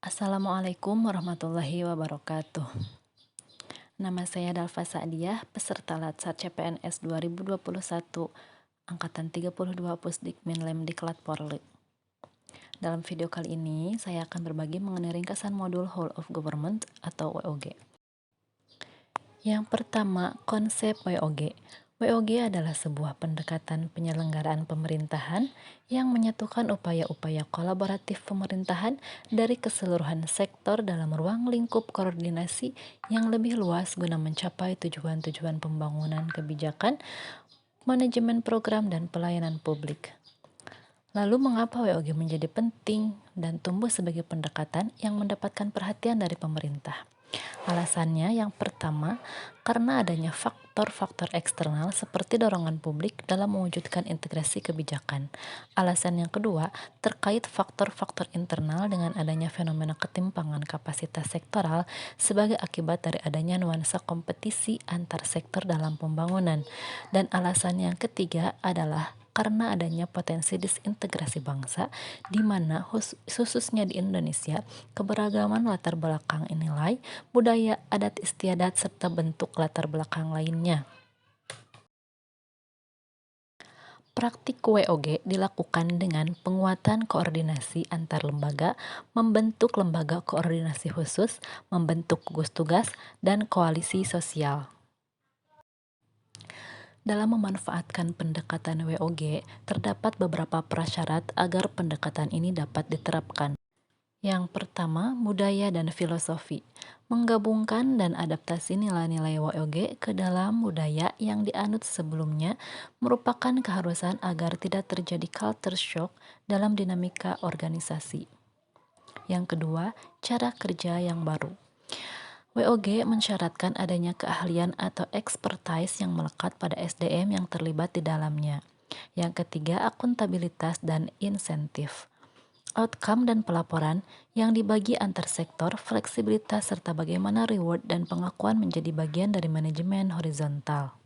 Assalamualaikum warahmatullahi wabarakatuh. Nama saya Dalfa Sa'diyah, peserta Latsar CPNS 2021, Angkatan 32 Pusdikmin Lemdiklat Polri. Dalam video kali ini, saya akan berbagi mengenai ringkasan modul Whole of Government atau WOG. Yang pertama, konsep WOG. WOG adalah sebuah pendekatan penyelenggaraan pemerintahan yang menyatukan upaya-upaya kolaboratif pemerintahan dari keseluruhan sektor dalam ruang lingkup koordinasi yang lebih luas guna mencapai tujuan-tujuan pembangunan kebijakan, manajemen program, dan pelayanan publik. Lalu mengapa WOG menjadi penting dan tumbuh sebagai pendekatan yang mendapatkan perhatian dari pemerintah? Alasannya yang pertama, karena adanya faktor-faktor eksternal seperti dorongan publik dalam mewujudkan integrasi kebijakan. Alasan yang kedua, terkait faktor-faktor internal dengan adanya fenomena ketimpangan kapasitas sektoral sebagai akibat dari adanya nuansa kompetisi antar sektor dalam pembangunan. Dan alasan yang ketiga adalah karena adanya potensi disintegrasi bangsa, di mana khususnya di Indonesia, keberagaman latar belakang nilai, budaya, adat istiadat, serta bentuk latar belakang lainnya. Praktik WOG dilakukan dengan penguatan koordinasi antar lembaga, membentuk lembaga koordinasi khusus, membentuk gugus tugas, dan koalisi sosial. Dalam memanfaatkan pendekatan WOG, terdapat beberapa prasyarat agar pendekatan ini dapat diterapkan. Yang pertama, budaya dan filosofi. Menggabungkan dan adaptasi nilai-nilai WOG ke dalam budaya yang dianut sebelumnya merupakan keharusan agar tidak terjadi culture shock dalam dinamika organisasi. Yang kedua, cara kerja yang baru. WOG mensyaratkan adanya keahlian atau expertise yang melekat pada SDM yang terlibat di dalamnya. Yang ketiga, akuntabilitas dan insentif. Outcome dan pelaporan yang dibagi antar sektor, fleksibilitas, serta bagaimana reward dan pengakuan menjadi bagian dari manajemen horizontal.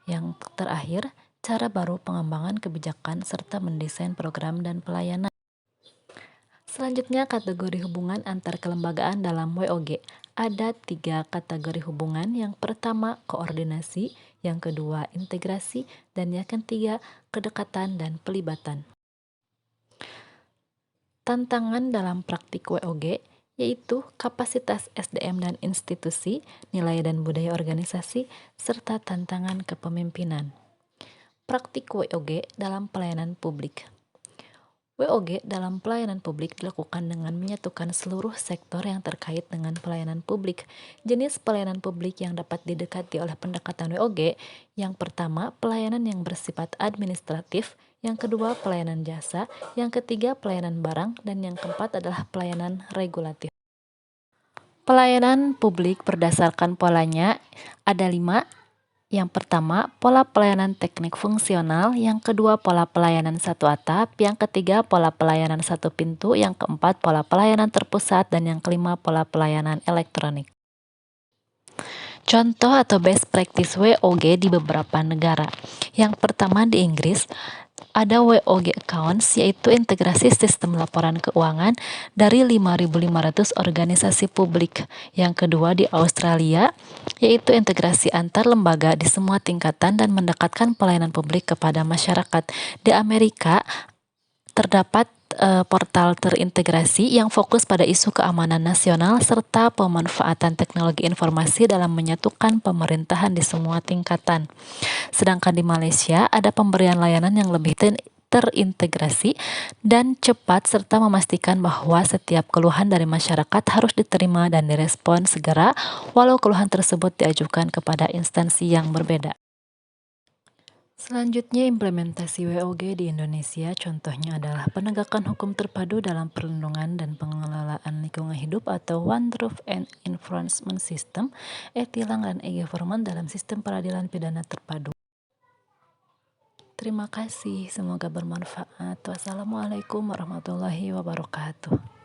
Yang terakhir, cara baru pengembangan kebijakan serta mendesain program dan pelayanan. Selanjutnya, kategori hubungan antar kelembagaan dalam WOG. Ada 3 kategori hubungan. Yang pertama, koordinasi. Yang kedua, integrasi. Dan yang ketiga, kedekatan dan pelibatan. Tantangan dalam praktik WOG yaitu kapasitas SDM dan institusi, nilai dan budaya organisasi, serta tantangan kepemimpinan. Praktik WOG dalam pelayanan publik. WOG dalam pelayanan publik dilakukan dengan menyatukan seluruh sektor yang terkait dengan pelayanan publik. Jenis pelayanan publik yang dapat didekati oleh pendekatan WOG, yang pertama, pelayanan yang bersifat administratif, yang kedua, pelayanan jasa, yang ketiga, pelayanan barang, dan yang keempat adalah pelayanan regulatif. Pelayanan publik berdasarkan polanya ada 5. Yang pertama, pola pelayanan teknik fungsional. Yang kedua, pola pelayanan satu atap. Yang ketiga, pola pelayanan satu pintu. Yang keempat, pola pelayanan terpusat. Dan yang kelima, pola pelayanan elektronik. Contoh atau best practice WOG di beberapa negara. Yang pertama di Inggris, ada WOG Accounts, yaitu integrasi sistem laporan keuangan dari 5.500 organisasi publik. Yang kedua di Australia, yaitu integrasi antar lembaga di semua tingkatan dan mendekatkan pelayanan publik kepada masyarakat. Di Amerika, terdapat portal terintegrasi yang fokus pada isu keamanan nasional serta pemanfaatan teknologi informasi dalam menyatukan pemerintahan di semua tingkatan. Sedangkan di Malaysia ada pemberian layanan yang lebih terintegrasi dan cepat serta memastikan bahwa setiap keluhan dari masyarakat harus diterima dan direspon segera walau keluhan tersebut diajukan kepada instansi yang berbeda. Selanjutnya, implementasi WOG di Indonesia contohnya adalah penegakan hukum terpadu dalam perlindungan dan pengelolaan lingkungan hidup atau One Roof and Enforcement System, e-tilang dan e-government dalam sistem peradilan pidana terpadu. Terima kasih, semoga bermanfaat. Wassalamualaikum warahmatullahi wabarakatuh.